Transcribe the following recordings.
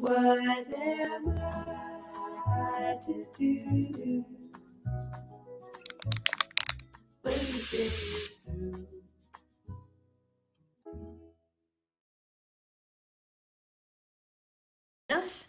What am I to do when the day is through? Yes.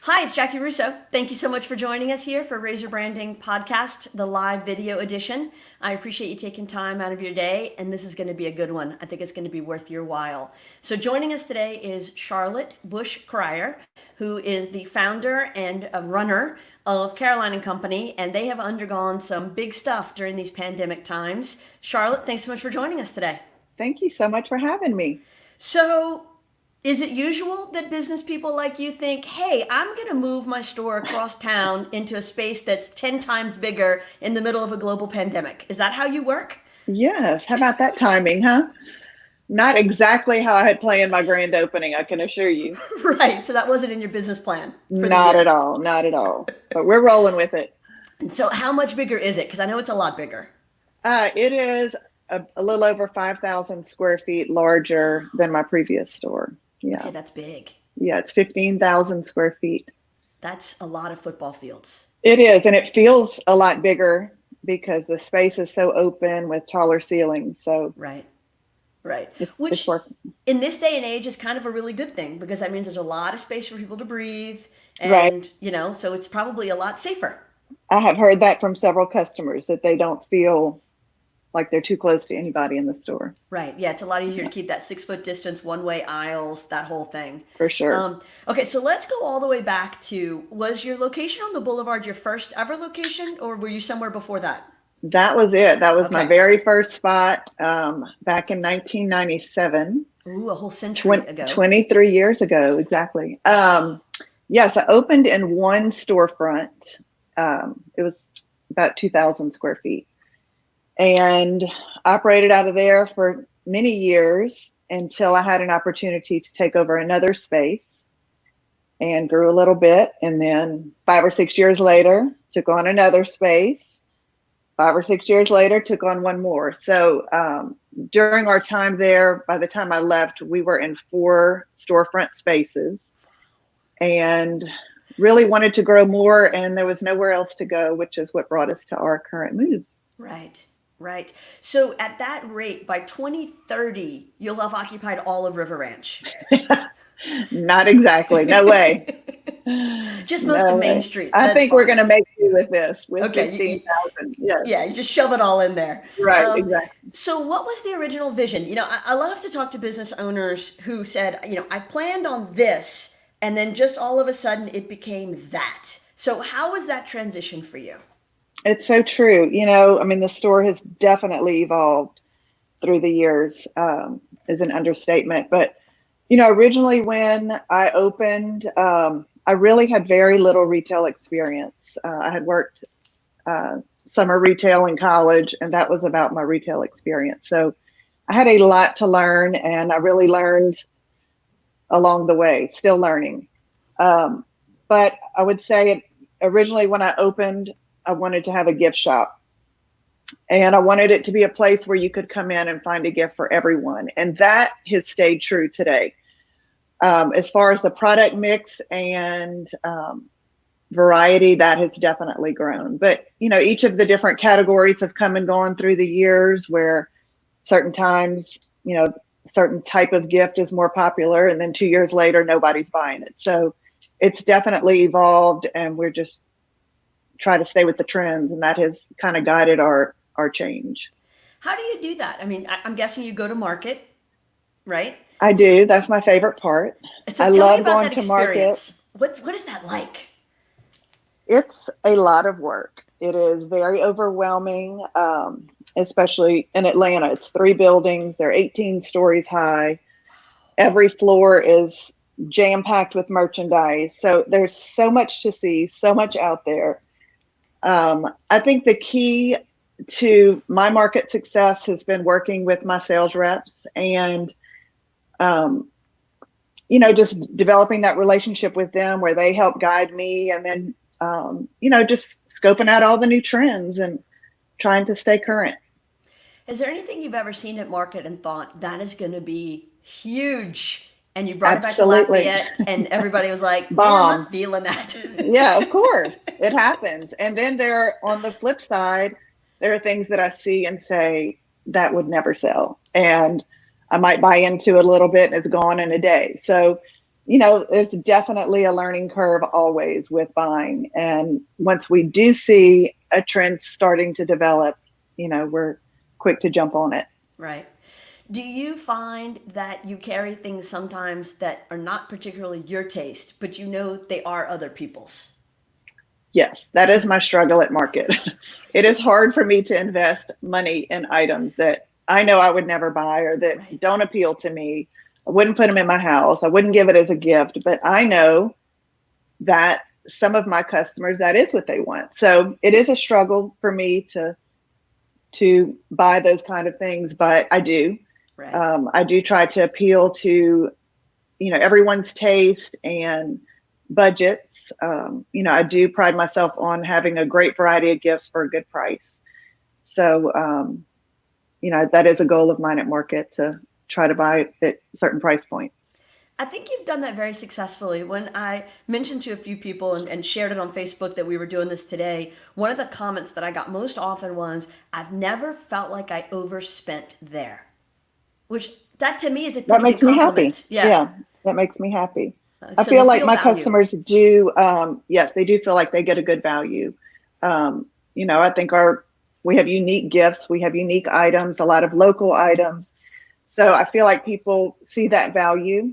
Hi, it's Jackie Russo. Thank you so much for joining us here for RazorBranding Podcast, the live video edition. I appreciate you taking time out of your day, and this is going to be a good one. I think it's going to be worth your while. So joining us today is Charlotte Busch Cryer, who is the founder and a runner of Caroline and Company, and they have undergone some big stuff during these pandemic times. Charlotte, thanks so much for joining us today. Thank you so much for having me. So, is it usual that business people like you think, hey, I'm going to move my store across town into a space that's 10 times bigger in the middle of a global pandemic? Is that how you work? Yes, how about that timing, huh? Not exactly how I had planned my grand opening, I can assure you. Right. So that wasn't in your business plan for the Not year. at all, not at all. But we're rolling with it. And so how much bigger is it? Because I know it's a lot bigger. It is a little over 5,000 square feet larger than my previous store. Yeah. Okay, that's big. Yeah, it's 15,000 square feet. That's a lot of football fields. It is, and it feels a lot bigger because the space is so open with taller ceilings. So Right. Right. it's Which working. in this day and age is kind of a really good thing because that means there's a lot of space for people to breathe Right. and, so it's probably a lot safer. I have heard that from several customers that they don't feel like they're too close to anybody in the store. Right. Yeah, it's a lot easier to keep that 6 foot distance, one way aisles, that whole thing. For sure. Okay, so let's go all the way back to, was your location on the boulevard your first ever location, or were you somewhere before that? That was it. That was my Okay. very first spot back in 1997, Ooh, a whole century ago. 23 years ago, exactly. Yes, I opened in one storefront. It was about 2,000 square feet and operated out of there for many years until I had an opportunity to take over another space and grew a little bit. And then 5 or 6 years later, took on another space. 5 or 6 years later, took on one more. So during our time there, by the time I left, we were in 4 storefront spaces and really wanted to grow more. And there was nowhere else to go, which is what brought us to our current move. Right, right. So at that rate, by 2030, you'll have occupied all of River Ranch. Not exactly. No way. Just most No of Main way. Street. I That's think we're fine. going to make do with this, with Okay, 15,000. Yes. yeah, you just shove it all in there. Right, exactly. So, what was the original vision? I love to talk to business owners who said, I planned on this, and then just all of a sudden it became that. So, how was that transition for you? It's so true. I mean, the store has definitely evolved through the years, is an understatement. But, originally when I opened, I really had very little retail experience. I had worked summer retail in college, and that was about my retail experience. So I had a lot to learn, and I really learned along the way, still learning. But I would say originally when I opened, I wanted to have a gift shop. And I wanted it to be a place where you could come in and find a gift for everyone. And that has stayed true today. As far as the product mix and variety, that has definitely grown. But, each of the different categories have come and gone through the years where certain times, certain type of gift is more popular. And then 2 years later, nobody's buying it. So it's definitely evolved, and we're just trying to stay with the trends. And that has kind of guided our change. How do you do that? I mean, I'm guessing you go to market, right? I do. That's my favorite part. So I tell me love about going that to market. experience. What is that like? It's a lot of work. It is very overwhelming, especially in Atlanta. It's 3 buildings. They're 18 stories high. Every floor is jam-packed with merchandise. So there's so much to see, so much out there. I think the key to my market success has been working with my sales reps and just developing that relationship with them where they help guide me, and then just scoping out all the new trends and trying to stay current. Is there anything you've ever seen at market and thought that is going to be huge and you brought it back to Absolutely. Lafayette, and everybody was like, "Man, I'm Bomb. not feeling that." Yeah, of course. It happens. And then on the flip side, there are things that I see and say that would never sell. And I might buy into it a little bit and it's gone in a day. So, there's definitely a learning curve always with buying. And once we do see a trend starting to develop, we're quick to jump on it. Right. Do you find that you carry things sometimes that are not particularly your taste, but they are other people's? Yes, that is my struggle at market. It is hard for me to invest money in items that I know I would never buy or that Right. don't appeal to me. I wouldn't put them in my house. I wouldn't give it as a gift, but I know that some of my customers, that is what they want. So it is a struggle for me to buy those kind of things, but I do. Right. I do try to appeal to, everyone's taste and budgets. I do pride myself on having a great variety of gifts for a good price. So, that is a goal of mine at market, to try to buy at certain price points. I think you've done that very successfully. When I mentioned to a few people and shared it on Facebook that we were doing this today, one of the comments that I got most often was, "I've never felt like I overspent there," which that to me is a That pretty good makes me happy. compliment. Yeah. Yeah, that makes me happy. I So feel they like feel my value. customers do, yes, they do feel like they get a good value. I think we have unique gifts, we have unique items, a lot of local items. So I feel like people see that value.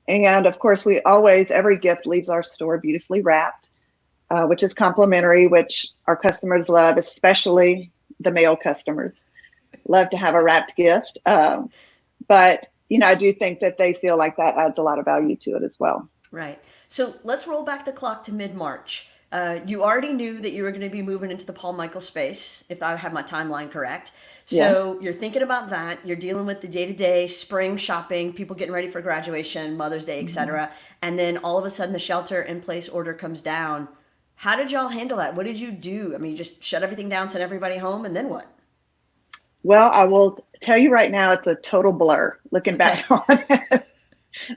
And of course, every gift leaves our store beautifully wrapped, which is complimentary, which our customers love, especially the male customers love to have a wrapped gift. But, I do think that they feel like that adds a lot of value to it as well. Right. So let's roll back the clock to mid-March. You already knew that you were going to be moving into the Paul Michael space, if I have my timeline correct. Yeah. So you're thinking about that. You're dealing with the day-to-day spring shopping, people getting ready for graduation, Mother's Day, Mhm. etc. And then all of a sudden the shelter-in-place order comes down. How did y'all handle that? What did you do? I mean, you just shut everything down, send everybody home, and then what? Well, I will tell you right now, it's a total blur looking Okay. back on it.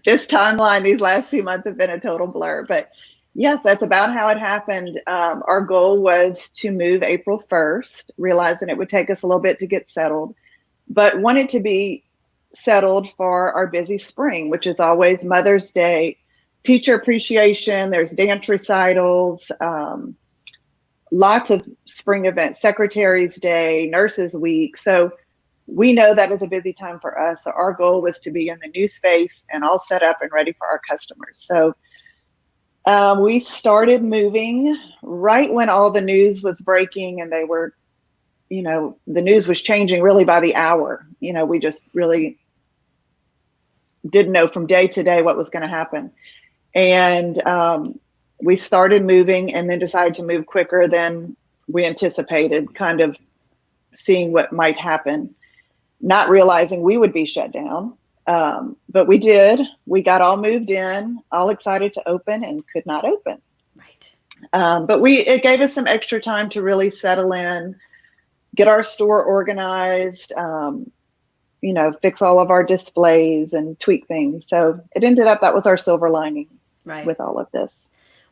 This timeline, these last 2 months have been a total blur. But yes, that's about how it happened. Our goal was to move April 1st, realizing it would take us a little bit to get settled, but wanted to be settled for our busy spring, which is always Mother's Day, teacher appreciation, there's dance recitals, lots of spring events, Secretary's Day, Nurses Week. So we know that is a busy time for us. So our goal was to be in the new space and all set up and ready for our customers. So we started moving right when all the news was breaking, and they were, the news was changing really by the hour. We just really didn't know from day to day what was going to happen. And we started moving and then decided to move quicker than we anticipated, kind of seeing what might happen, not realizing we would be shut down. But we did. We got all moved in, all excited to open, and could not open. Right. But it gave us some extra time to really settle in, get our store organized, fix all of our displays and tweak things. So it ended up, that was our silver lining Right. with all of this.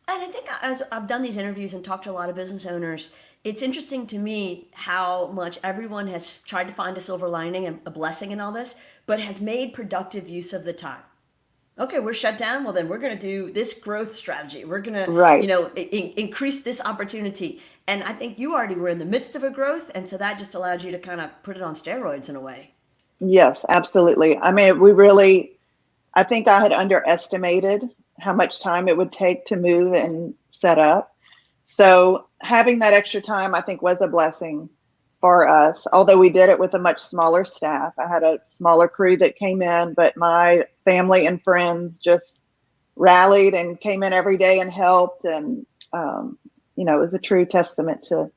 And I think as I've done these interviews and talked to a lot of business owners, it's interesting to me how much everyone has tried to find a silver lining and a blessing in all this, but has made productive use of the time. Okay, we're shut down. Well, then we're going to do this growth strategy. We're going to, Right. increase this opportunity. And I think you already were in the midst of a growth. And so that just allowed you to kind of put it on steroids in a way. Yes, absolutely. I mean, I think I had underestimated how much time it would take to move and set up. So having that extra time, I think, was a blessing for us, although we did it with a much smaller staff. I had a smaller crew that came in, but my family and friends just rallied and came in every day and helped. And, it was a true testament to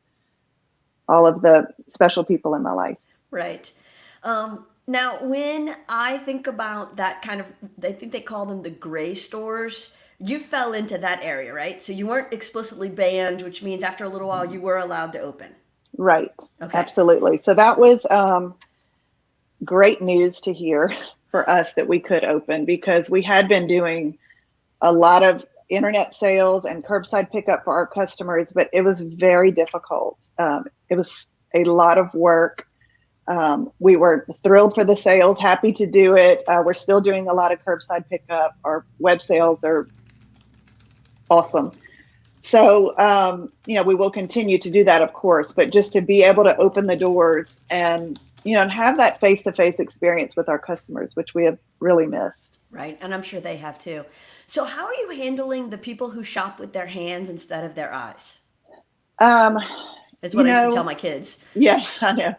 all of the special people in my life. Right. Now, when I think about that kind of, I think they call them the gray stores. You fell into that area, right? So you weren't explicitly banned, which means after a little while you were allowed to open. Right. Okay. Absolutely. So that was great news to hear for us that we could open, because we had been doing a lot of internet sales and curbside pickup for our customers, but it was very difficult. It was a lot of work. We were thrilled for the sales, happy to do it. We're still doing a lot of curbside pickup. Our web sales are awesome. So, we will continue to do that, of course, but just to be able to open the doors and, and have that face-to-face experience with our customers, which we have really missed. Right. And I'm sure they have too. So how are you handling the people who shop with their hands instead of their eyes? That's what I used to tell my kids. Yes, I know.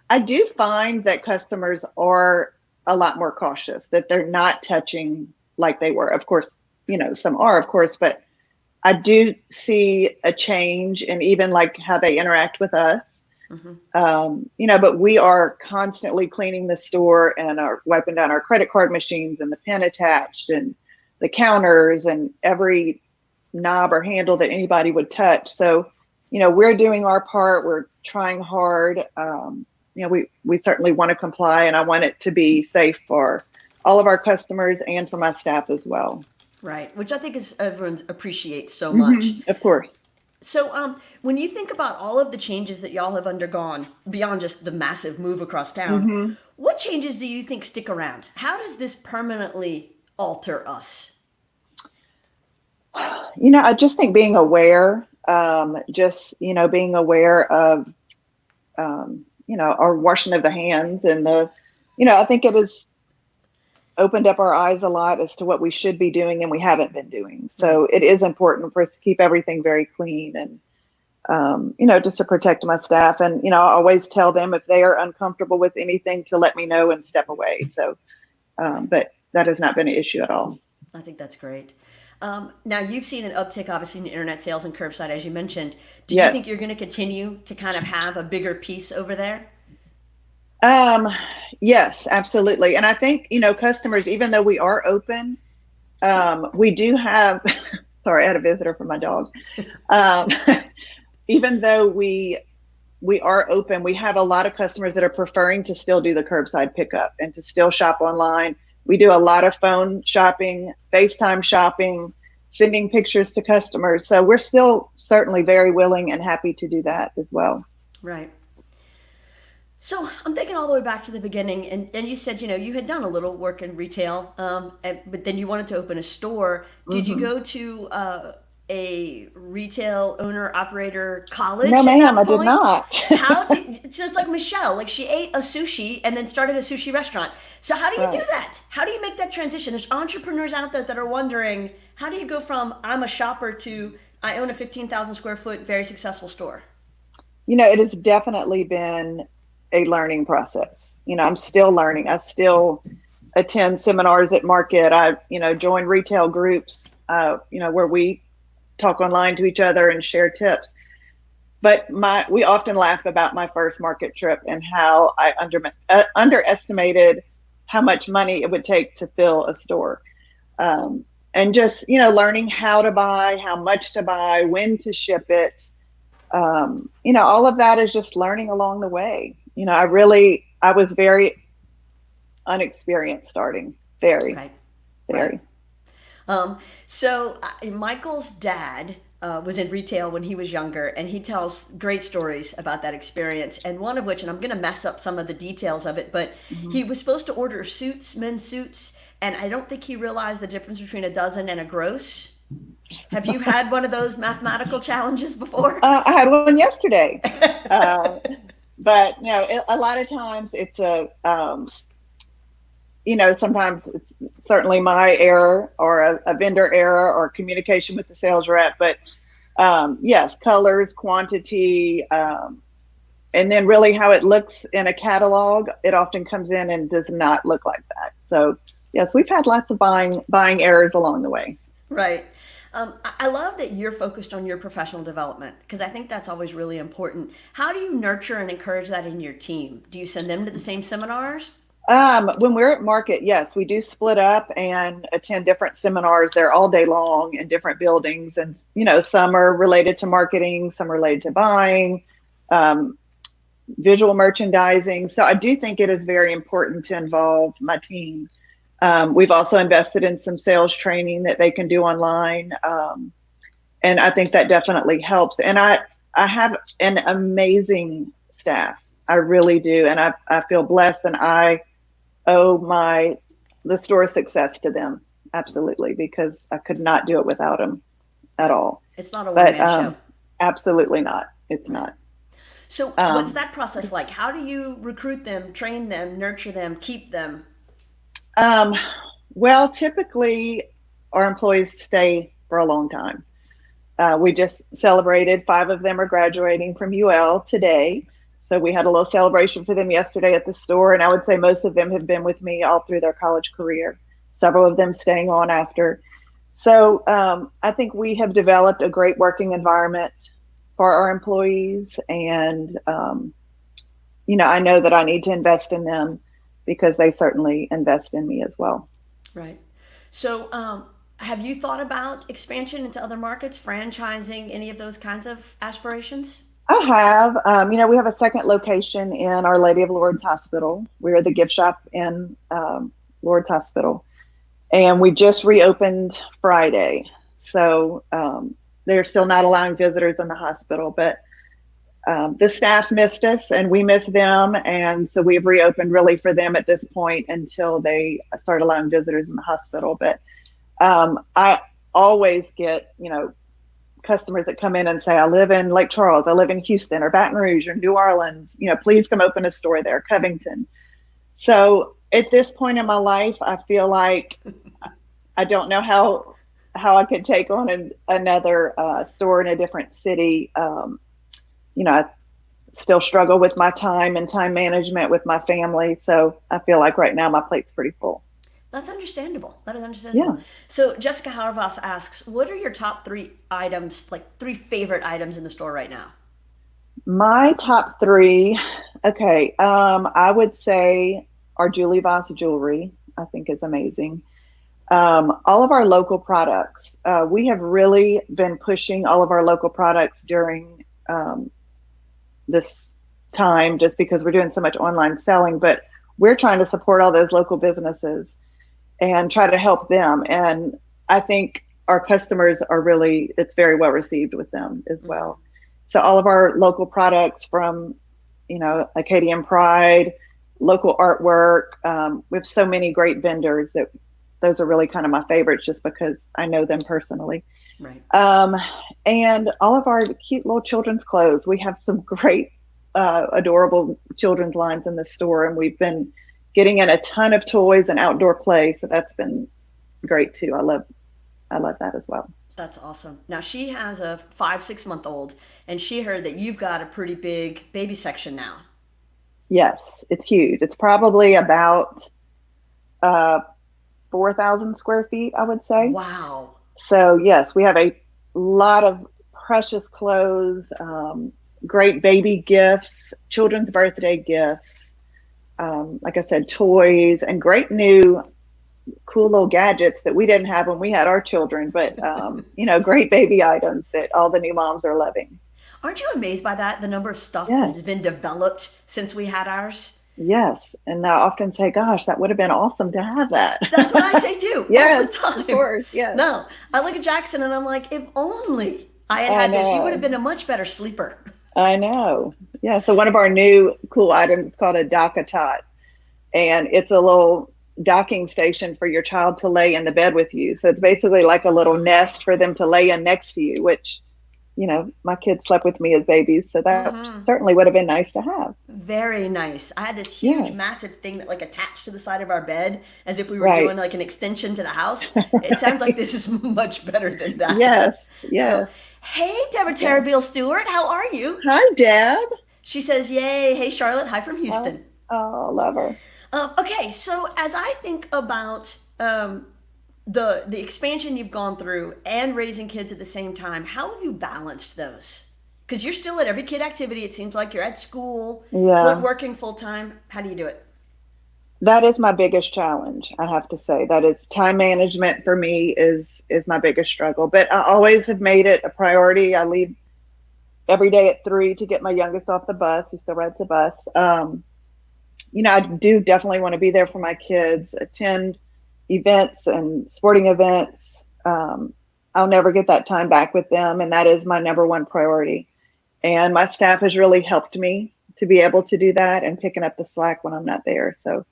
I do find that customers are a lot more cautious, that they're not touching like they were. Of course, some are, of course, but I do see a change in even like how they interact with us. But we are constantly cleaning the store and are wiping down our credit card machines and the pen attached and the counters and every knob or handle that anybody would touch. So, we're doing our part. We're trying hard. We certainly want to comply, and I want it to be safe for all of our customers and for my staff as well. Right. Which I think is everyone appreciates so much. Of course. So when you think about all of the changes that y'all have undergone beyond just the massive move across town, what changes do you think stick around? How does this permanently alter us? I just think being aware, being aware of, our washing of the hands and I think it has opened up our eyes a lot as to what we should be doing and we haven't been doing. So it is important for us to keep everything very clean and, just to protect my staff. And, I always tell them if they are uncomfortable with anything to let me know and step away. So, but that has not been an issue at all. I think that's great. Now you've seen an uptick, obviously, in internet sales and curbside, as you mentioned. Do you think you're going to continue to kind of have a bigger piece over there? Yes, absolutely. And I think, customers, even though we are open, we do have, sorry, I had a visitor from my dog. Even though we are open, we have a lot of customers that are preferring to still do the curbside pickup and to still shop online. We do a lot of phone shopping, FaceTime shopping, sending pictures to customers. So we're still certainly very willing and happy to do that as well. Right. So I'm thinking all the way back to the beginning, and you said, you had done a little work in retail, but then you wanted to open a store. Did you go to a retail owner operator college? No, ma'am, I did not. So it's like Michelle, like she ate a sushi and then started a sushi restaurant. So how do you do that? How do you make that transition? There's entrepreneurs out there that are wondering, how do you go from I'm a shopper to I own a 15,000 square foot, very successful store? It has definitely been a learning process. I'm still learning. I still attend seminars at market. I, join retail groups, where we talk online to each other and share tips. But we often laugh about my first market trip and how I underestimated how much money it would take to fill a store. And just, learning how to buy, how much to buy, when to ship it. All of that is just learning along the way. I was very unexperienced starting. Very. So Michael's dad was in retail when he was younger, and he tells great stories about that experience. And one of which, and I'm going to mess up some of the details of it, but he was supposed to order suits, men's suits, and I don't think he realized the difference between a dozen and a gross. Have you had one of those mathematical challenges before? I had one yesterday. But a lot of times it's sometimes it's certainly my error or a vendor error or communication with the sales rep. But yes, colors, quantity, and then really how it looks in a catalog, it often comes in and does not look like that. So yes, we've had lots of buying errors along the way. Right. I love that you're focused on your professional development, because I think that's always really important. How do you nurture and encourage that in your team? Do you send them to the same seminars? When we're at market, yes, we do split up and attend different seminars. They're all day long in different buildings. And, some are related to marketing, some are related to buying, visual merchandising. So I do think it is very important to involve my team We've also invested in some sales training that they can do online. And I think that definitely helps. And I have an amazing staff. I really do. And I feel blessed, and I owe the store's success to them. Absolutely. Because I could not do it without them at all. It's not a one-man show. Absolutely not. It's not. So what's that process like? How do you recruit them, train them, nurture them, keep them? Well, typically our employees stay for a long time. We just celebrated 5 of them are graduating from UL today. So we had a little celebration for them yesterday at the store. And I would say most of them have been with me all through their college career, several of them staying on after. So I think we have developed a great working environment for our employees. And, I know that I need to invest in them because they certainly invest in me as well. Right. So have you thought about expansion into other markets, franchising, any of those kinds of aspirations? I have. We have a second location in Our Lady of Lourdes Hospital. We are the gift shop in Lourdes Hospital. And we just reopened Friday. So they're still not allowing visitors in the hospital, but the staff missed us and we missed them. And so we've reopened really for them at this point until they start allowing visitors in the hospital. But I always get, customers that come in and say, I live in Lake Charles, I live in Houston or Baton Rouge or New Orleans, please come open a store there, Covington. So at this point in my life, I feel like I don't know how I could take on another store in a different city. I still struggle with my time and time management with my family. So I feel like right now my plate's pretty full. That's understandable. That is understandable. Yeah. So Jessica Harvas asks, what are your top 3 items, like 3 favorite items in the store right now? My top 3, okay. I would say our Julie Voss jewelry, I think is amazing. All of our local products. We have really been pushing all of our local products during this time just because we're doing so much online selling, but we're trying to support all those local businesses and try to help them. And I think our customers it's very well received with them as well. So all of our local products from, Acadian Pride, local artwork. We have so many great vendors that those are really kind of my favorites just because I know them personally. Right. And all of our cute little children's clothes. We have some great, adorable children's lines in the store, and we've been getting in a ton of toys and outdoor play. So that's been great too. I love that as well. That's awesome. Now she has a 5-6 month old, and she heard that you've got a pretty big baby section now. Yes, it's huge. It's probably about 4,000 square feet, I would say. Wow. So yes, we have a lot of precious clothes, great baby gifts, children's birthday gifts, like I said, toys, and great new cool little gadgets that we didn't have when we had our children, but great baby items that all the new moms are loving. Aren't you amazed by that, the number of stuff Yes. that has been developed since we had ours? Yes. And I often say, gosh, that would have been awesome to have that. That's what I say too. Yes, all the time. of course. Yes. No, I look at Jackson and I'm like, if only I had this, you would have been a much better sleeper. I know. Yeah. So one of our new cool items is called a dock-a-tot, and it's a little docking station for your child to lay in the bed with you. So it's basically like a little nest for them to lay in next to you, which, my kids slept with me as babies. So that certainly would have been nice to have. Very nice. I had this huge, massive thing that like attached to the side of our bed as if we were doing like an extension to the house. It sounds like this is much better than that. Yes. Yes. Hey, Deborah Terrabeal Stewart, how are you? Hi, Deb. She says, yay. Hey, Charlotte. Hi from Houston. Oh, love her. Okay, so as I think about the expansion you've gone through and raising kids at the same time, how have you balanced those? Because you're still at every kid activity. It seems like you're at school, but working full time. How do you do it? That is my biggest challenge, I have to say. That is time management for me is my biggest struggle. But I always have made it a priority. I leave every day at 3 to get my youngest off the bus. He still rides the bus. I do definitely want to be there for my kids, attend events and sporting events. I'll never get that time back with them. And that is my number one priority. And my staff has really helped me to be able to do that and picking up the slack when I'm not there. So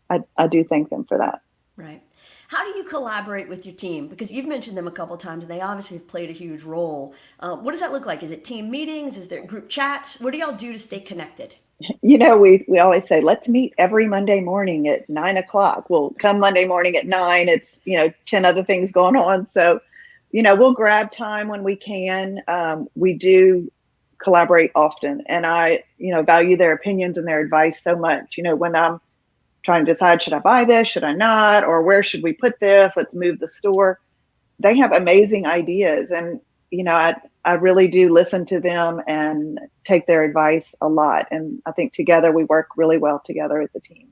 I do thank them for that. Right. How do you collaborate with your team? Because you've mentioned them a couple of times and they obviously have played a huge role. What does that look like? Is it team meetings? Is there group chats? What do y'all do to stay connected? You know, we always say, let's meet every Monday morning at 9 o'clock. Well, come Monday morning at 9, it's, 10 other things going on. So, we'll grab time when we can. We do collaborate often, and I, value their opinions and their advice so much. When I'm trying to decide, should I buy this? Should I not? Or where should we put this? Let's move the store. They have amazing ideas. And, I really do listen to them and take their advice a lot. And I think together we work really well together as a team.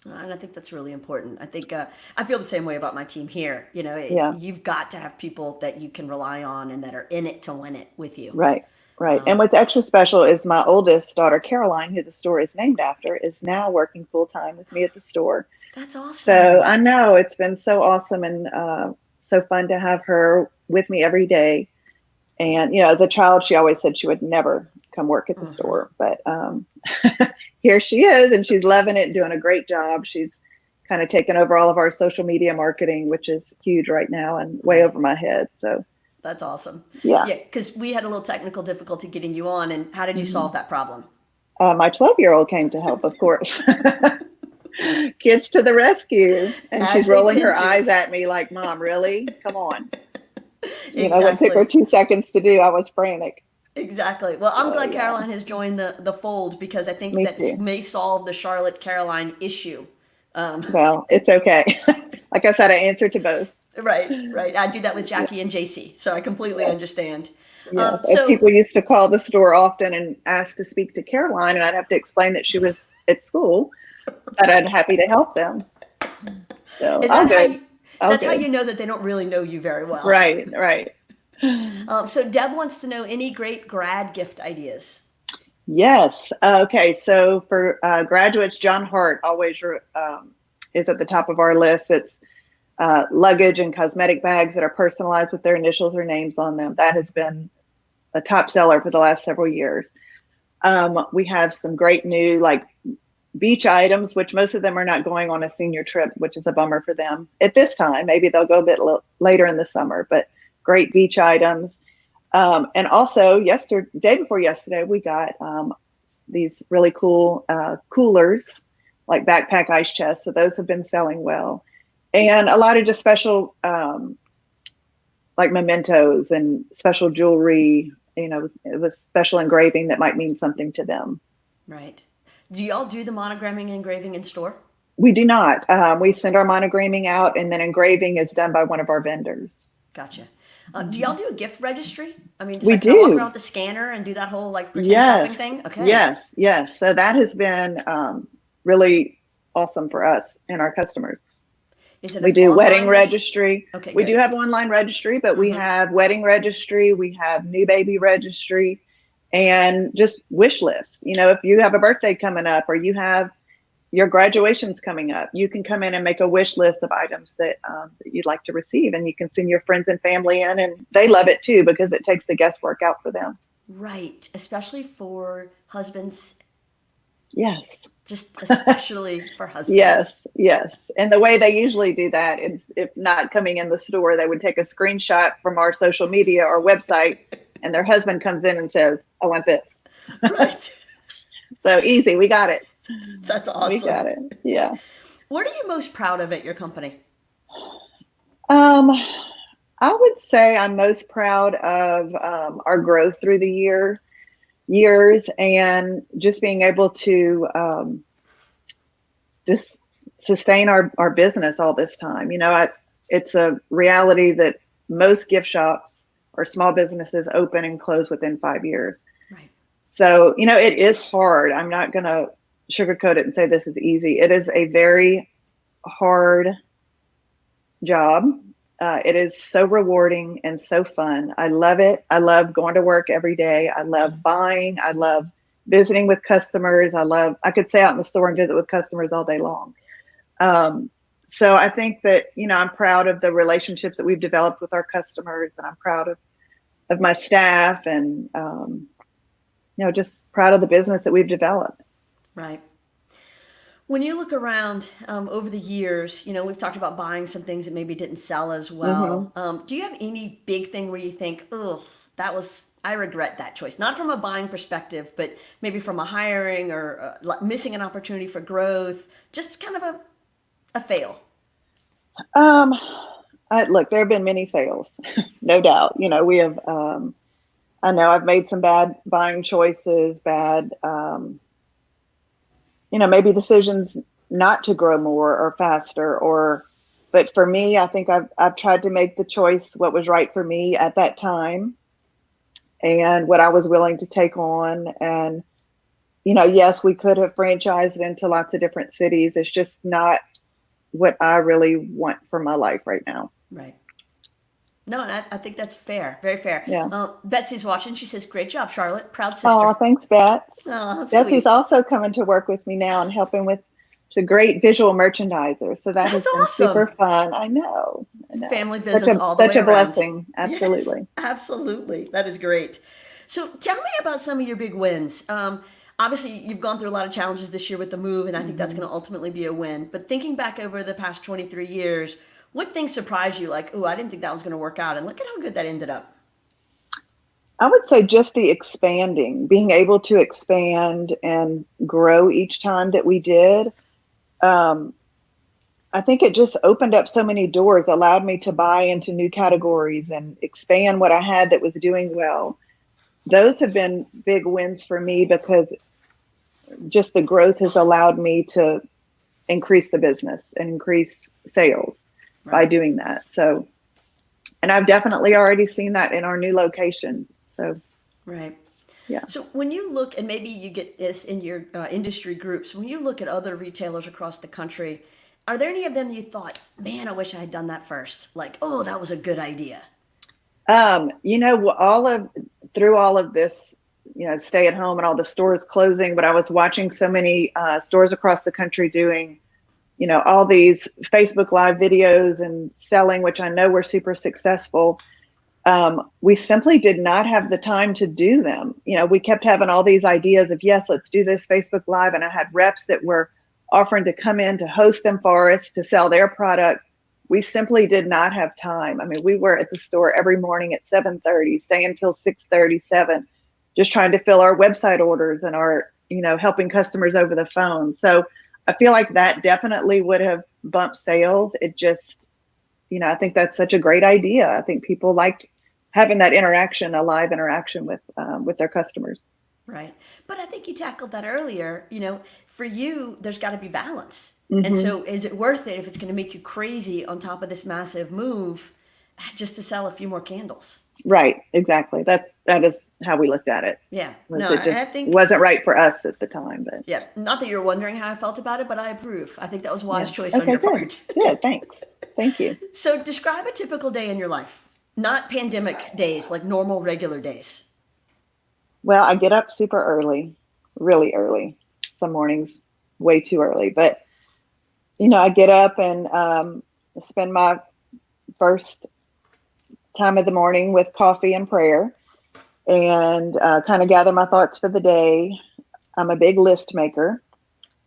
And I think that's really important. I think I feel the same way about my team here. Yeah. You've got to have people that you can rely on and that are in it to win it with you. Right. And what's extra special is my oldest daughter, Caroline, who the store is named after, is now working full time with me at the store. That's awesome. So I know it's been so awesome and so fun to have her with me every day. And, as a child, she always said she would never come work at the store. But here she is, and she's loving it, doing a great job. She's kind of taken over all of our social media marketing, which is huge right now and way over my head. So that's awesome. Yeah. Because we had a little technical difficulty getting you on. And how did you solve that problem? My 12-year-old came to help, of course. Kids to the rescue. And As she's they rolling tend her to. eyes at me like, Mom, really? Come on. Exactly. What took her 2 seconds to do, I was frantic. Exactly. Well, I'm glad yeah. Caroline has joined the fold because I think Me that too. may solve the Charlotte-Caroline issue. Well, it's okay. Like I said, I answer to both. Right. I do that with Jackie and JC, so I completely understand. Yeah. So People used to call the store often and ask to speak to Caroline, and I'd have to explain that she was at school, but I'd happy to help them. So is I'm that how good. you, that's how you know that they don't really know you very well. Right. So Deb wants to know any great grad gift ideas. Yes. Okay. So for graduates, John Hart always is at the top of our list. It's luggage and cosmetic bags that are personalized with their initials or names on them. That has been a top seller for the last several years. We have some great new beach items, which most of them are not going on a senior trip, which is a bummer for them at this time. Maybe they'll go a bit later in the summer, but great beach items. And also day before yesterday, we got these really cool coolers, like backpack ice chests. So those have been selling well. And a lot of just special, like mementos and special jewelry, with special engraving that might mean something to them. Right. Do y'all do the monogramming and engraving in store? We do not. We send our monogramming out, and then engraving is done by one of our vendors. Gotcha. Do y'all do a gift registry? I mean, so We I can walk do. around with the scanner and do that whole pretend shopping thing? Okay. Yes. So that has been really awesome for us and our customers. We do wedding registry. Okay, we good. do have online registry, but we have wedding registry. We have new baby registry, and just wish list. If you have a birthday coming up or you have your graduation's coming up, you can come in and make a wish list of items that you'd like to receive, and you can send your friends and family in, and they love it too because it takes the guesswork out for them. Right, especially for husbands. Yes. Just especially for husbands. Yes. And the way they usually do that is, if not coming in the store, they would take a screenshot from our social media or website, and their husband comes in and says, I want this. Right. So easy. We got it. That's awesome. We got it. Yeah. What are you most proud of at your company? I would say I'm most proud of our growth through the years and just being able to just sustain our business all this time. It's a reality that most gift shops or small businesses open and close within 5 years. Right. So, it is hard. I'm not going to sugarcoat it and say this is easy. It is a very hard job. It is so rewarding and so fun. I love it. I love going to work every day. I love buying. I love visiting with customers. I could stay out in the store and visit with customers all day long. So I think that, I'm proud of the relationships that we've developed with our customers, and I'm proud of my staff, and, just proud of the business that we've developed. Right. When you look around over the years, we've talked about buying some things that maybe didn't sell as well. Do you have any big thing where you think, oh, I regret that choice? Not from a buying perspective, but maybe from a hiring or missing an opportunity for growth, just kind of a fail. Look, there have been many fails, no doubt. We have, I know I've made some bad buying choices, maybe decisions not to grow more or faster, but for me, I think I've tried to make the choice what was right for me at that time and what I was willing to take on. And, yes, we could have franchised into lots of different cities. It's just not what I really want for my life right now. Right. No, and I think that's fair. Very fair. Yeah. Betsy's watching. She says, great job, Charlotte. Proud sister. Oh, thanks, Bet. Oh, Betsy's sweet. also coming to work with me now and helping with the great visual merchandiser. So that has been awesome. Super fun. I know. Family business all the way around. Such a blessing. Absolutely. Yes, absolutely. That is great. So tell me about some of your big wins. Obviously, you've gone through a lot of challenges this year with the move, and I think that's going to ultimately be a win. But thinking back over the past 23 years, what things surprised you? Like, oh, I didn't think that was going to work out, and look at how good that ended up. I would say just the expanding, being able to expand and grow each time that we did. I think it just opened up so many doors, allowed me to buy into new categories and expand what I had that was doing well. Those have been big wins for me because just the growth has allowed me to increase the business and increase sales by doing that. So, and I've definitely already seen that in our new location. So, right. Yeah. So when you look, and maybe you get this in your industry groups, when you look at other retailers across the country, are there any of them you thought, man, I wish I had done that first? Like, oh, that was a good idea. Through all of this, stay at home and all the stores closing, but I was watching so many stores across the country doing, all these Facebook Live videos and selling, which I know were super successful. We simply did not have the time to do them. We kept having all these ideas of, yes, let's do this Facebook Live. And I had reps that were offering to come in to host them for us, to sell their product. We simply did not have time. I mean, we were at the store every morning at 7:30, staying until 6:37, just trying to fill our website orders and our, helping customers over the phone. So I feel like that definitely would have bumped sales. It just, I think that's such a great idea. I think people liked having that interaction, a live interaction with their customers. Right. But I think you tackled that earlier. For you, there's got to be balance. And so is it worth it if it's going to make you crazy on top of this massive move just to sell a few more candles? Right. Exactly. That is how we looked at it. Yeah. No, and I think wasn't right for us at the time, but yeah. Not that you're wondering how I felt about it, but I approve. I think that was a wise choice on your part. Yeah. Thanks. Thank you. So describe a typical day in your life, not pandemic days, like normal, regular days. Well, I get up super early, really early. Some mornings way too early, but I get up and spend my first time of the morning with coffee and prayer and kind of gather my thoughts for the day. I'm a big list maker.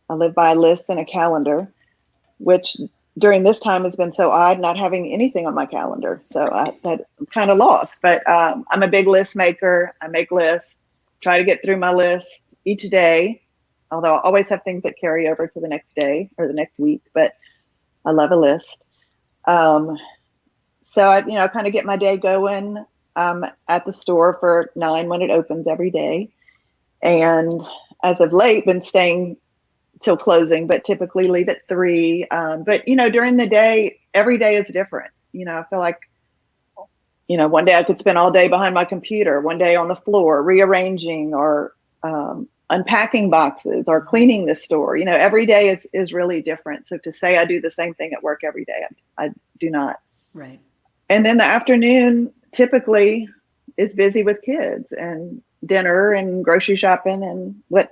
I live by lists and a calendar, which during this time has been so odd not having anything on my calendar. So I'm kind of lost, but I'm a big list maker. I make lists, try to get through my list each day. Although I always have things that carry over to the next day or the next week, but I love a list. So I, kind of get my day going at the store for 9 when it opens every day. And as of late, been staying till closing, but typically leave at 3. But, during the day, every day is different. I feel like, one day I could spend all day behind my computer, one day on the floor, rearranging or unpacking boxes or cleaning the store. Every day is really different. So to say I do the same thing at work every day, I do not. Right. And then the afternoon typically is busy with kids and dinner and grocery shopping and what,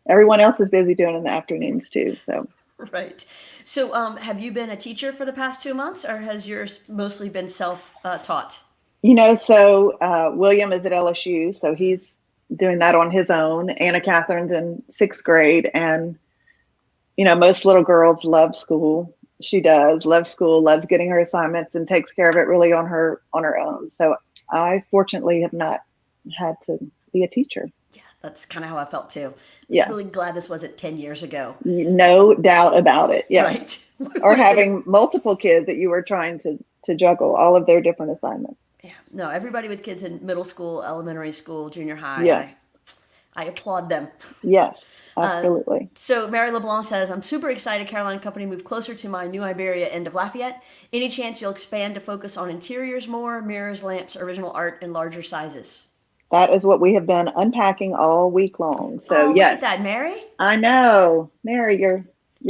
everyone else is busy doing in the afternoons too. So Right. So, have you been a teacher for the past 2 months, or has yours mostly been self-taught? So William is at LSU, so he's doing that on his own. Anna Catherine's in sixth grade, and most little girls love school. She does love school, loves getting her assignments, and takes care of it really on her own. So I fortunately have not had to be a teacher. Yeah, that's kind of how I felt too. Yeah, Really glad this wasn't 10 years ago. no doubt about it. Yeah, Right. or having multiple kids that you were trying to juggle all of their different assignments. Yeah. No, everybody with kids in middle school, elementary school, junior high, Yeah. I applaud them. Yes, absolutely. So Mary LeBlanc says, I'm super excited Caroline Company moved closer to my New Iberia end of Lafayette. Any chance you'll expand to focus on interiors more, mirrors, lamps, original art, and larger sizes? That is what we have been unpacking all week long. So Look yes, at that, Mary. I know, Mary, you're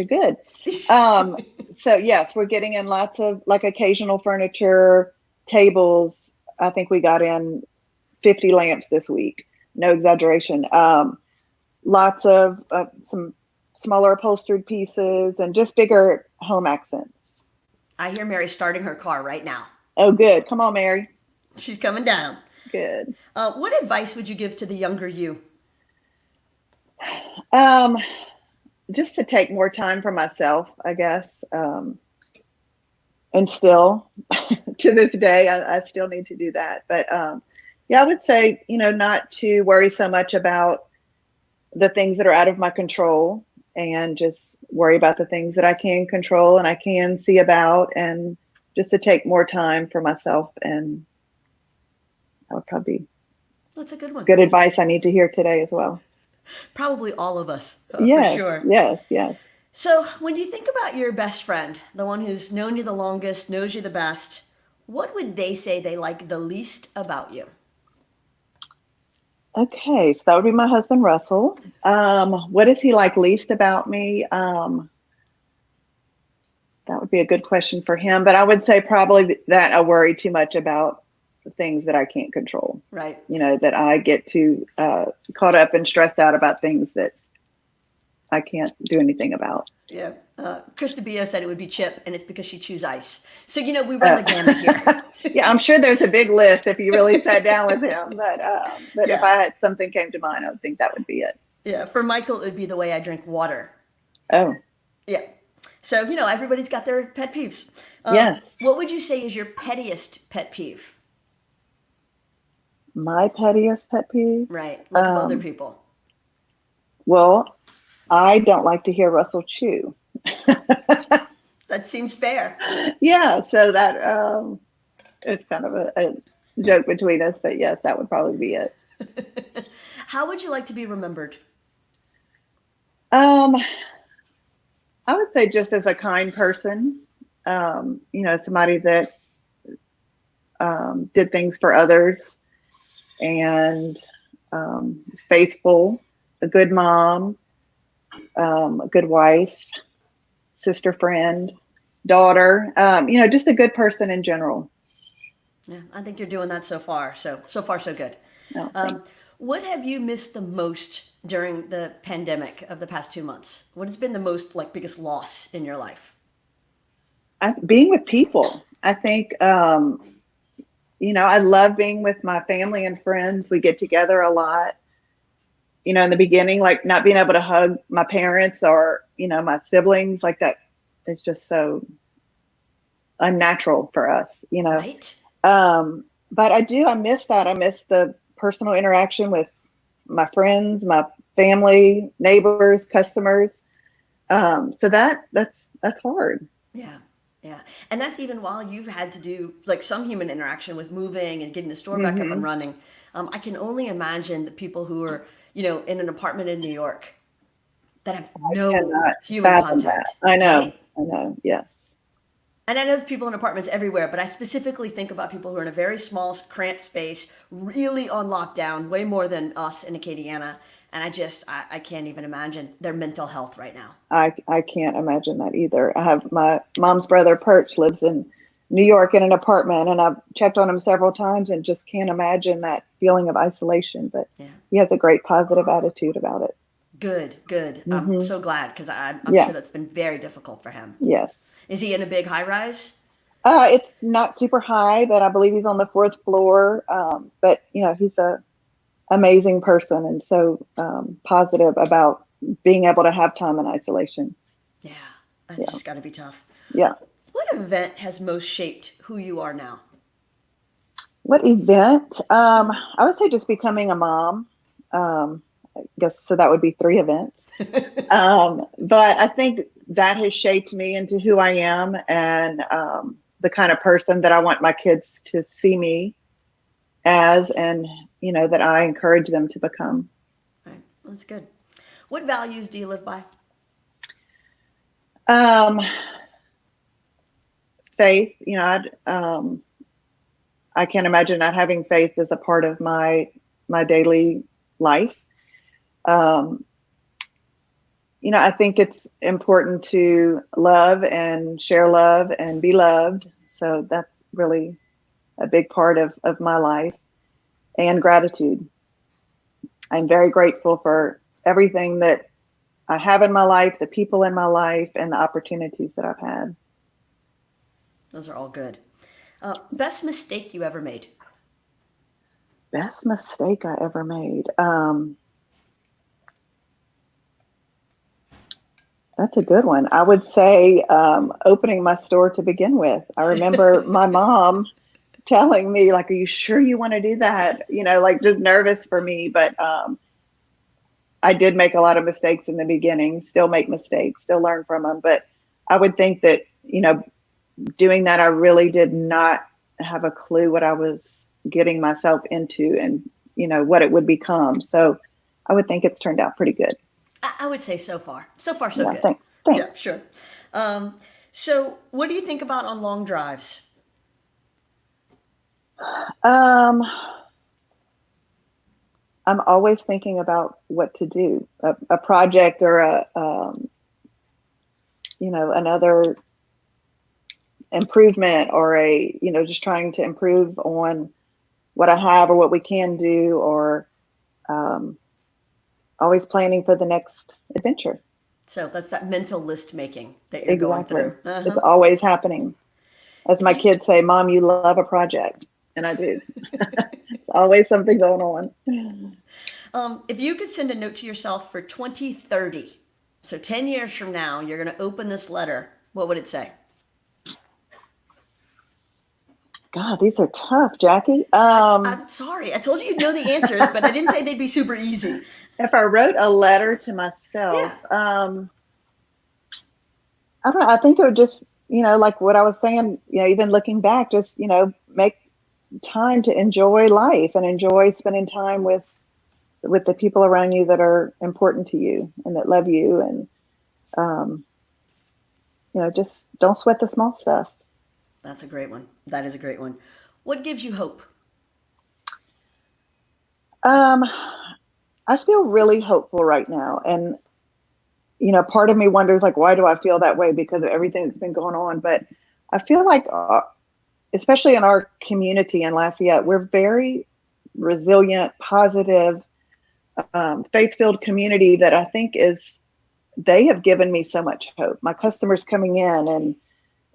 good. So yes, we're getting in lots of like occasional furniture, tables. I think we got in 50 lamps this week. No exaggeration. Lots of some smaller upholstered pieces and just bigger home accents. I hear Mary starting her car right now. Oh, good. Come on, Mary. She's coming down. Good. What advice would you give to the younger you? Just to take more time for myself, I guess. And still, to this day, I still need to do that. But yeah, I would say, not to worry so much about the things that are out of my control and just worry about the things that I can control and I can see about, and just to take more time for myself. And that would probably be That's a good one. good advice I need to hear today as well. Probably all of us, Yes, for sure. Yes. So when you think about your best friend, the one who's known you the longest, knows you the best, what would they say they like the least about you? Okay, so that would be my husband, Russell. What does he like least about me? That would be a good question for him, but I would say probably that I worry too much about the things that I can't control. Right. That I get too caught up and stressed out about things that I can't do anything about. Yeah. Krista Bio said it would be Chip, and it's because she chews ice. So, we run the gamut here. Yeah, I'm sure there's a big list if you really sat down with him. But Yeah. if I had something came to mind, I would think that would be it. Yeah. For Michael, it would be the way I drink water. Oh, Yeah. So, everybody's got their pet peeves. Yes. What would you say is your pettiest pet peeve? My pettiest pet peeve? Right. Like of other people. Well, I don't like to hear Russell chew. That seems fair. Yeah, so that it's kind of a joke between us, but yes, that would probably be it. How would you like to be remembered? I would say just as a kind person, somebody that did things for others and is faithful, a good mom, a good wife, sister, friend, daughter, just a good person in general. Yeah, I think you're doing that so far. So far, so good. No, What have you missed the most during the pandemic of the past 2 months? What has been the most biggest loss in your life? being with people. I think, I love being with my family and friends. We get together a lot. In the beginning, like not being able to hug my parents or, my siblings, like that is just so unnatural for us, Right. But I miss that. I miss the personal interaction with my friends, my family, neighbors, customers. So that's hard. Yeah. Yeah. And that's even while you've had to do some human interaction with moving and getting the store back up and running. I can only imagine the people who are, in an apartment in New York that have no human fathom contact. that. I know. Right? I know. Yeah. And I know there's people in apartments everywhere, but I specifically think about people who are in a very small, cramped space, really on lockdown, way more than us in Acadiana. And I can't even imagine their mental health right now. I can't imagine that either. I have my mom's brother, Perch, lives in New York in an apartment, and I've checked on him several times and just can't imagine that feeling of isolation. But Yeah. he has a great positive attitude about it. Good, good. I'm Hmm. so glad because I'm Yeah. sure that's been very difficult for him. Yes. Is he in a big high rise? It's not super high, but I believe he's on the fourth floor. But he's a amazing person and so positive about being able to have time in isolation. Yeah, that's Yeah. just got to be tough. Yeah. What event has most shaped who you are now? What event? I would say just becoming a mom. I guess so that would be three events. But I think that has shaped me into who I am and the kind of person that I want my kids to see me as, and that I encourage them to become. Right, that's good. What values do you live by? Um, Faith. I can't imagine not having faith as a part of my daily life. Um, I think it's important to love and share love and be loved. So that's really a big part of my life, and gratitude. I'm very grateful for everything that I have in my life, the people in my life, and the opportunities that I've had. Those are all good. Best mistake you ever made? Best mistake I ever made. That's a good one. I would say opening my store to begin with. I remember my mom telling me, like, "Are you sure you want to do that?" Like just nervous for me. But I did make a lot of mistakes in the beginning. Still make mistakes. Still learn from them. But I would think that doing that, I really did not have a clue what I was getting myself into, and what it would become. So I would think it's turned out pretty good. I would say so far. So far, so Yeah. good. Thanks. Yeah, sure. So, what do you think about on long drives? Um, I'm always thinking about what to do, a project or another improvement, or just trying to improve on what I have or what we can do, or um, always planning for the next adventure. So that's that mental list making that you're going Exactly. through. It's always happening. As If my you kids say, "Mom, you love a project." And I do. It's always something going on. if you could send a note to yourself for 2030, so 10 years from now, you're going to open this letter, what would it say? God, these are tough, Jackie. I'm sorry. I told you you'd know the answers, but I didn't say they'd be super easy. If I wrote a letter to myself, Yeah. I don't know. I think it would just, like what I was saying, even looking back, just, make time to enjoy life and enjoy spending time with the people around you that are important to you and that love you. And, um, just don't sweat the small stuff. That's a great one. That is a great one. What gives you hope? Um, I feel really hopeful right now. And, part of me wonders, like, why do I feel that way? Because of everything that's been going on. But I feel like, especially in our community in Lafayette, we're very resilient, positive, faith-filled community that I think they have given me so much hope. My customers coming in, and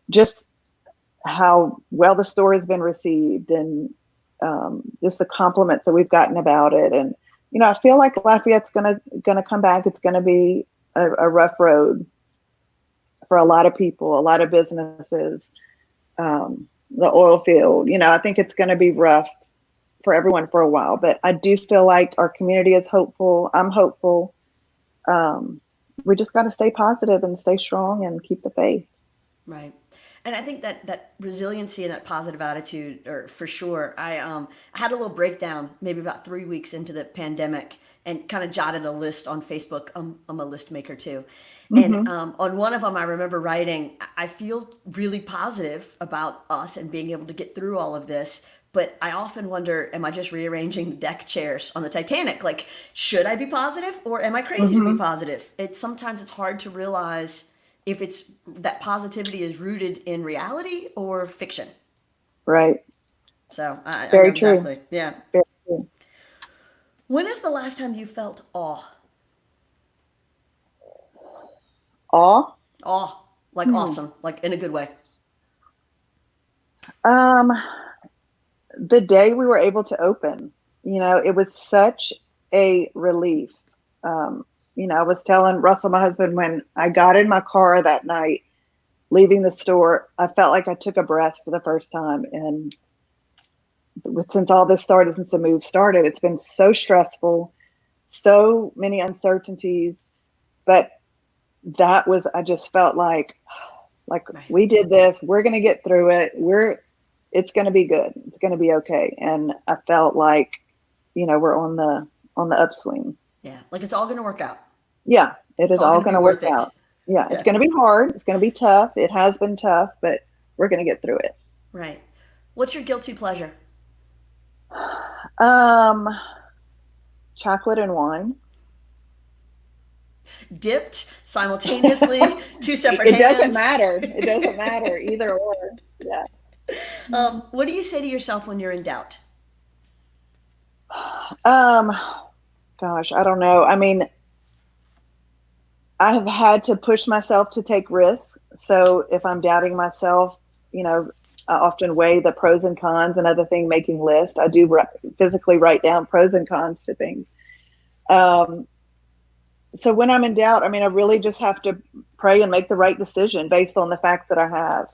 just how well the store has been received, and just the compliments that we've gotten about it. And, I feel like Lafayette's gonna come back. It's gonna be a rough road for a lot of people, a lot of businesses, the oil field. I think it's going to be rough for everyone for a while, but I do feel like our community is hopeful. I'm hopeful. We just got to stay positive and stay strong and keep the faith. Right. And I think that resiliency and that positive attitude are for sure. I had a little breakdown maybe about 3 weeks into the pandemic and kind of jotted a list on Facebook. I'm a list maker too. And Hmm. on one of them, I remember writing, I feel really positive about us and being able to get through all of this. But I often wonder, am I just rearranging the deck chairs on the Titanic? Like, should I be positive or am I crazy to be Hmm. positive? Sometimes it's hard to realize if it's that positivity is rooted in reality or fiction. Right. So I know Very true. exactly. Yeah. Very true. When is the last time you felt awe? Awe. Oh, like awesome, like in a good way. The day we were able to open, it was such a relief. I was telling Russell, my husband, when I got in my car that night, leaving the store, I felt like I took a breath for the first time. And since all this started, since the move started, it's been so stressful, so many uncertainties. But I just felt like right. We did this. We're going to get through it. It's going to be good. It's going to be okay. And I felt like, we're on the upswing. Yeah. Like it's all going to work out. Yeah. It's all going to work out. Yeah. It's going to be hard. It's going to be tough. It has been tough, but we're going to get through it. Right. What's your guilty pleasure? Chocolate and wine. Dipped simultaneously, two separate hands. It doesn't matter either or. Yeah. What do you say to yourself when you're in doubt? Gosh, I don't know. I mean, I have had to push myself to take risks. So if I'm doubting myself, I often weigh the pros and cons. Another thing, making lists. I do physically write down pros and cons to things. So when I'm in doubt, I mean, I really just have to pray and make the right decision based on the facts that I have.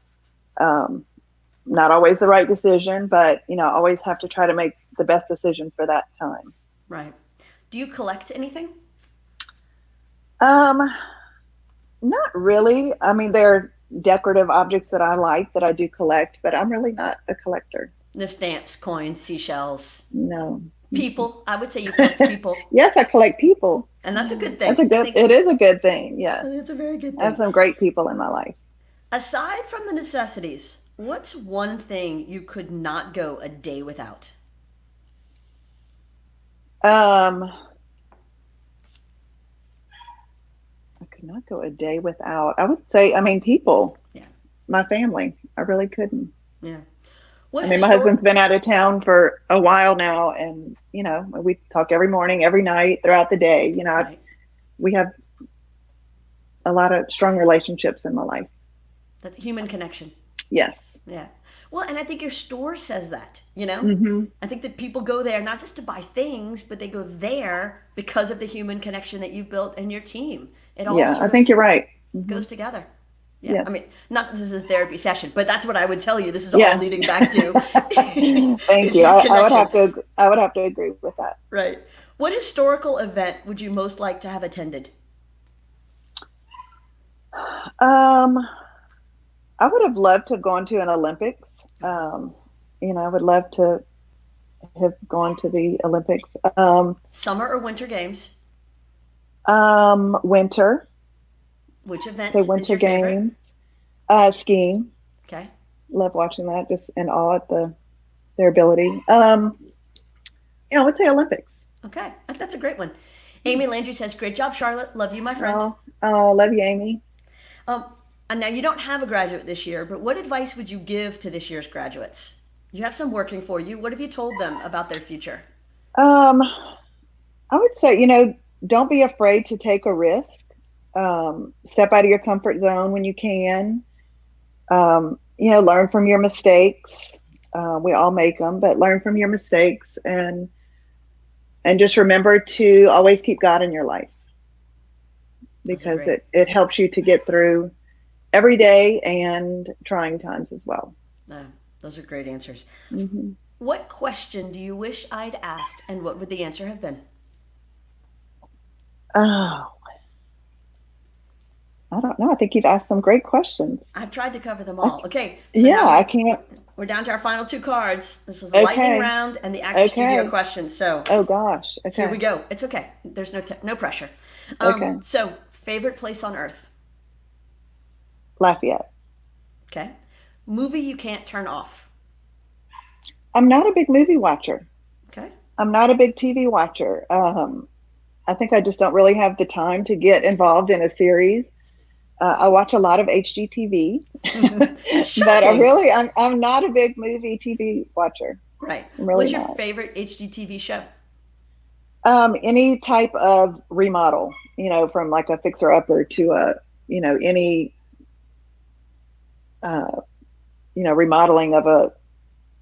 Not always the right decision, but, I always have to try to make the best decision for that time. Right. Do you collect anything? Not really. I mean, there are decorative objects that I like that I do collect, but I'm really not a collector. No stamps, coins, seashells. No. People. I would say you collect people. Yes, I collect people. And that's a good thing. It is a good thing. Yeah. It's a very good thing. I have some great people in my life. Aside from the necessities, what's one thing you could not go a day without? I could not go a day without. I would say, people. Yeah. My family. I really couldn't. Yeah. My husband's been out of town for a while now, and we talk every morning, every night, throughout the day. Right. We have a lot of strong relationships in my life. That's human connection. Yes. Yeah. Well, and I think your store says that, Mm-hmm. I think that people go there not just to buy things, but they go there because of the human connection that you've built in your team. It all I think you're right. Goes together. Yeah. Yes. I mean, not that this is a therapy session, but that's what I would tell you. This is all leading back to. Thank you. I would have to agree with that. Right. What historical event would you most like to have attended? I would have loved to have gone to an Olympics. I would love to have gone to the Olympics. Summer or winter games? Winter. Which event? The winter game. Skiing. Okay. Love watching that. Just in awe at their ability. I would say Olympics. Okay, that's a great one. Amy Landry says, "Great job, Charlotte. Love you, my friend." Oh, love you, Amy. And now you don't have a graduate this year, but what advice would you give to this year's graduates? You have some working for you. What have you told them about their future? I would say, don't be afraid to take a risk. Step out of your comfort zone when you can. Learn from your mistakes. We all make them, but learn from your mistakes and just remember to always keep God in your life, because it helps you to get through every day and trying times as well. Those are great answers. Mm-hmm. What question do you wish I'd asked, and what would the answer have been? Oh, I don't know. I think you've asked some great questions. I've tried to cover them all. Okay. So I can't. We're down to our final two cards. This is the lightning round and the actor studio questions. So. Oh gosh. Okay. Here we go. It's okay. There's no pressure. Okay. So, favorite place on earth? Lafayette. Okay. Movie you can't turn off? I'm not a big movie watcher. Okay. I'm not a big TV watcher. I think I just don't really have the time to get involved in a series. I watch a lot of HGTV, but I'm not a big movie TV watcher. Right. Really What's your favorite HGTV show? Any type of remodel, from like a fixer upper to a any remodeling of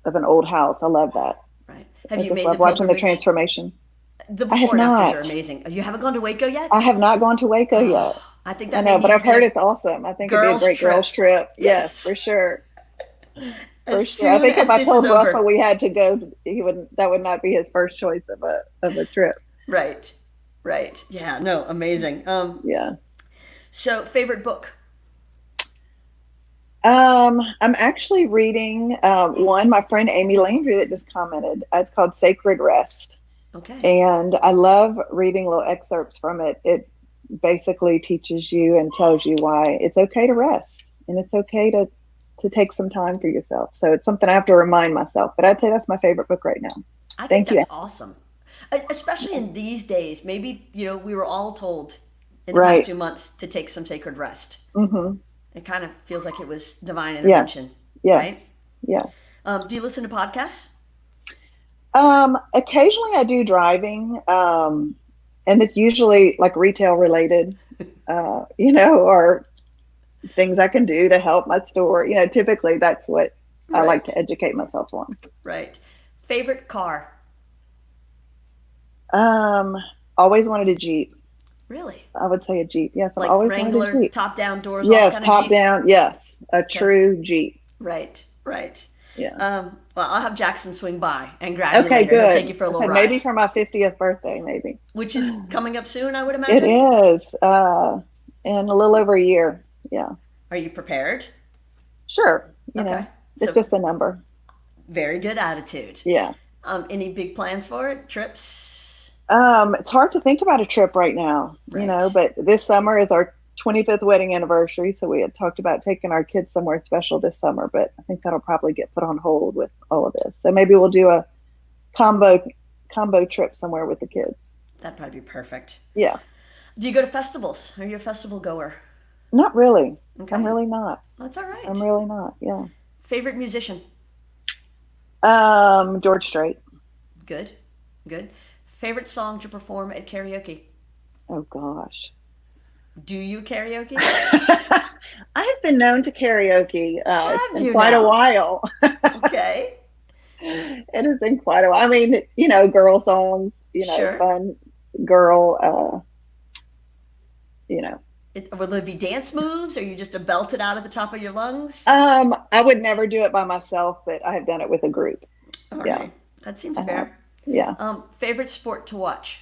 an old house. I love that. Right. I Have you just made the love watching the pilgrimage? transformation. The I have before and afters are not. amazing. You haven't gone to Waco yet? I have not gone to Waco yet. I think I that may know, but need to I've be heard a it's awesome. I think it'd be a girls' great girls trip. trip. Yes, Yes. for sure. For As sure. I soon think if as I this is told Russell over. we had to go, that would not be his first choice of a trip. Right. Right. Yeah, no, amazing. Yeah. So favorite book? I'm actually reading one, my friend Amy Landry that just commented. It's called Sacred Rest. Okay. And I love reading little excerpts from it. It basically teaches you and tells you why it's okay to rest and it's okay to take some time for yourself. So it's something I have to remind myself. But I'd say that's my favorite book right now. I think Thank you. that's awesome. Especially in these days. Maybe, we were all told in the past Right. 2 months to take some sacred rest. Mm-hmm. It kind of feels like it was divine Yeah. intervention, Yeah. right? Yeah. Do you listen to podcasts? Occasionally I do driving, and it's usually like retail related, or things I can do to help my store. Typically that's what I like to educate myself on. Right. Favorite car? Always wanted a Jeep. Really? I would say a Jeep. Yes, I've Like always wanted a Wrangler, Jeep. top down, doors off Yes, kind of top Jeep? down. Yes, a true Jeep. Right, right. Yeah. Well, I'll have Jackson swing by and grab you Okay, later. He'll good. take you for a little Okay, ride, maybe for my 50th birthday, maybe. which is coming up soon, I would It imagine. is, in a little over a year. Yeah. Are you prepared? Sure. Okay. It's So just a number. very good attitude. Yeah. Any big plans for it? Trips? It's hard to think about a trip right now, Right. but this summer is our 25th wedding anniversary. So we had talked about taking our kids somewhere special this summer, but I think that'll probably get put on hold with all of this. So maybe we'll do a combo trip somewhere with the kids. That'd probably be perfect. Yeah. Do you go to festivals? Are you a festival goer? Not really. Okay. I'm really not. That's all right. I'm really not. Yeah. Favorite musician? George Strait. Good. Good. Favorite song to perform at karaoke? Oh gosh. Do you karaoke? I have been known to karaoke. Have It's been you quite now? a while. Okay. It has been quite a while. I mean, girl songs, Sure. fun girl, Will there be dance moves? Or you just a belt it out at the top of your lungs? I would never do it by myself, but I have done it with a group. All yeah. right. That seems I have. fair. Yeah. Favorite sport to watch?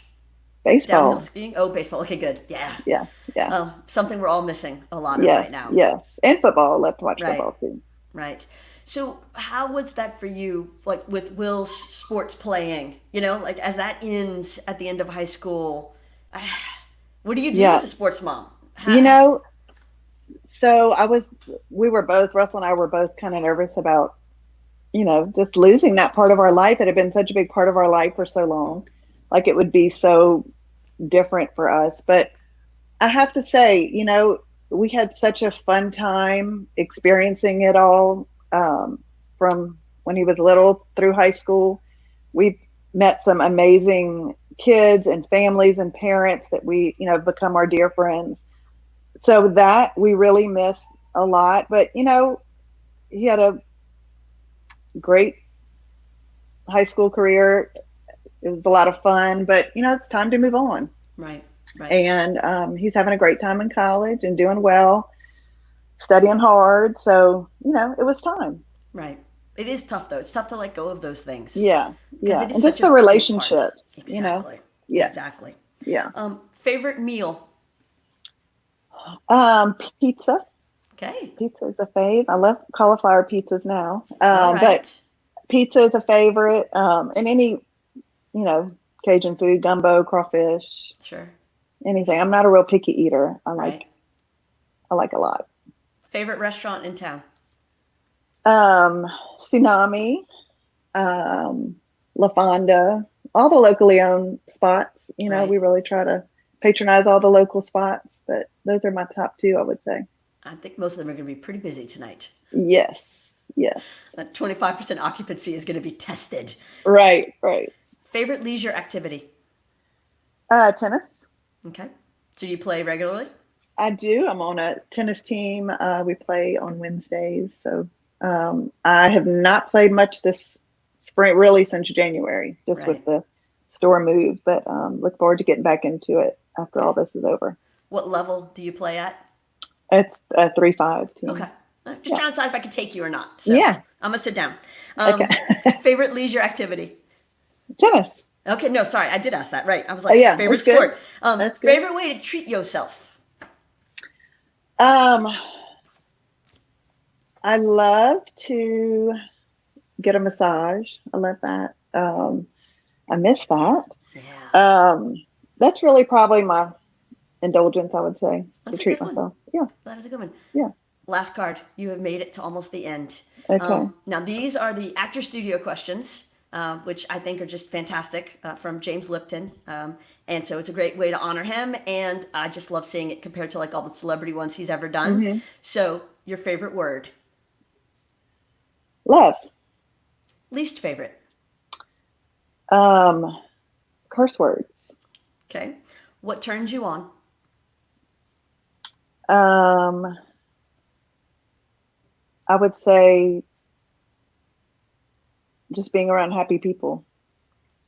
Baseball. Downhill skiing? Oh, baseball. Okay, good. Yeah. Yeah. Yeah. Something we're all missing a lot of Yes. right now. Yes. And football. I love to watch Right. football too. Right. So how was that for you, like with Will's sports playing, like as that ends at the end of high school, what do you do Yeah. as a sports mom? So Russell and I were both kind of nervous about, just losing that part of our life. It had been such a big part of our life for so long. Like it would be so different for us. But I have to say, we had such a fun time experiencing it all, from when he was little through high school. We've met some amazing kids and families and parents that we, have become our dear friends. So that we really miss a lot. But, he had a great high school career. It was a lot of fun, but, it's time to move on. Right. Right. And he's having a great time in college and doing well, studying hard. So, it was time. Right. It is tough though. It's tough to let go of those things. Yeah. Yeah. It is And such just a the big relationships, part. Exactly. Yeah. Exactly. Yeah. Favorite meal? Pizza. Okay. Pizza is a fave. I love cauliflower pizzas now. All right. But pizza is a favorite. And any, Cajun food, gumbo, crawfish, Sure. anything. I'm not a real picky eater. I Right. like a lot. Favorite restaurant in town? Tsunami, La Fonda, all the locally owned spots. Right. We really try to patronize all the local spots, but those are my top two, I would say. I think most of them are going to be pretty busy tonight. Yes. Yes. 25% occupancy is going to be tested. Right. Right. Favorite leisure activity? Tennis. Okay. So you play regularly? I do. I'm on a tennis team. We play on Wednesdays. So I have not played much this spring, really since January, just Right. with the store move. But look forward to getting back into it after all this is over. What level do you play at? It's a 3-5 Okay. team. Just Yeah. trying to decide if I could take you or not. So Yeah. I'm gonna sit down. Okay. Favorite leisure activity? Tennis. Okay, no, sorry, I did ask that. Right. I was like, Yeah, favorite that's good. sport. That's good. Favorite way to treat yourself? Um, I love to get a massage. I love that. I miss that. Yeah, That's really probably my indulgence, I would say, to that's a treat good one. myself. Yeah. That is a good one. Yeah. Last card. You have made it to almost the end. Okay. Now, these are the Actor Studio questions, which I think are just fantastic from James Lipton. And so it's a great way to honor him. And I just love seeing it compared to like all the celebrity ones he's ever done. Hmm. So, your favorite word? Love. Least favorite? Curse words. Okay. What turns you on? I would say just being around happy people.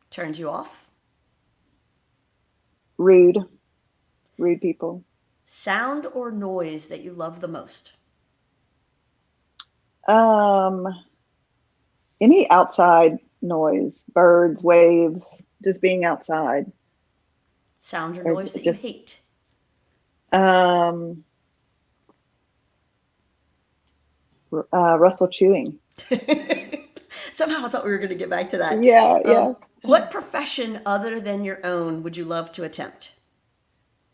Turns you off? Rude people. Sound or noise that you love the most? Um, any outside noise, birds, waves, just being outside. Sound or Or noise that you just hate? Russell chewing. Somehow I thought we were going to get back to that. Yeah, yeah. What profession other than your own would you love to attempt?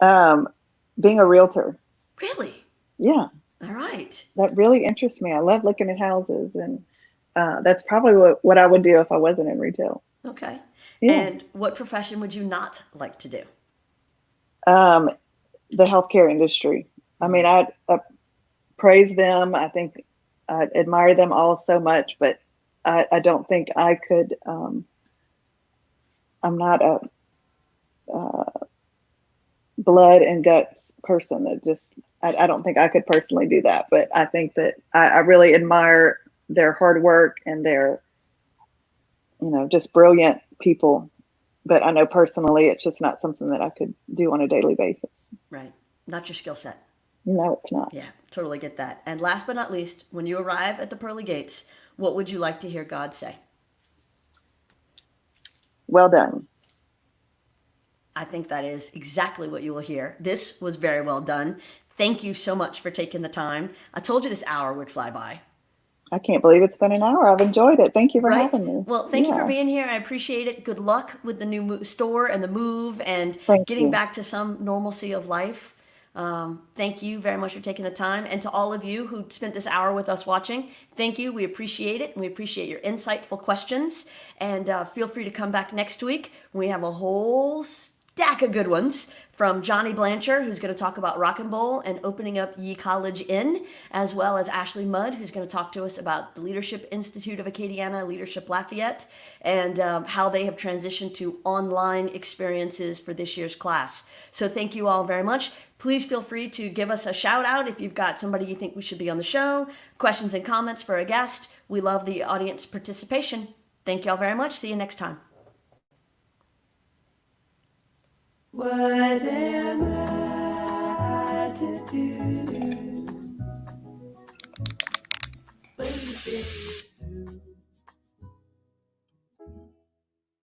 Being a realtor. Really? Yeah, All right. that really interests me. I love looking at houses, and that's probably what I would do if I wasn't in retail. Okay. Yeah. And what profession would you not like to do? Um, the healthcare industry. I mean, I praise them. I think I admire them all so much, but I don't think I could. I'm not a blood and guts person that just, I don't think I could personally do that. But I think that I really admire their hard work and their, just brilliant people. But I know personally it's just not something that I could do on a daily basis. Right. Not your skill set. No, it's not. Yeah, totally get that. And last but not least, when you arrive at the pearly gates, what would you like to hear God say? Well done. I think that is exactly what you will hear. This was very well done. Thank you so much for taking the time. I told you this hour would fly by. I can't believe it's been an hour. I've enjoyed it. Thank you for Right. having me. Well, thank you for Yeah. being here. I appreciate it. Good luck with the new store and the move and Thank getting you. back to some normalcy of life. Thank you very much for taking the time. And to all of you who spent this hour with us watching, thank you. We appreciate it. And we appreciate your insightful questions. And feel free to come back next week. We have a whole stack of good ones from Johnny Blanchard, who's going to talk about Rock and Bowl and opening up Ye College Inn, as well as Ashley Mudd, who's going to talk to us about the Leadership Institute of Acadiana, Leadership Lafayette, and how they have transitioned to online experiences for this year's class. So thank you all very much. Please feel free to give us a shout out if you've got somebody you think we should be on the show, questions and comments for a guest. We love the audience participation. Thank you all very much. See you next time. What am I to do? But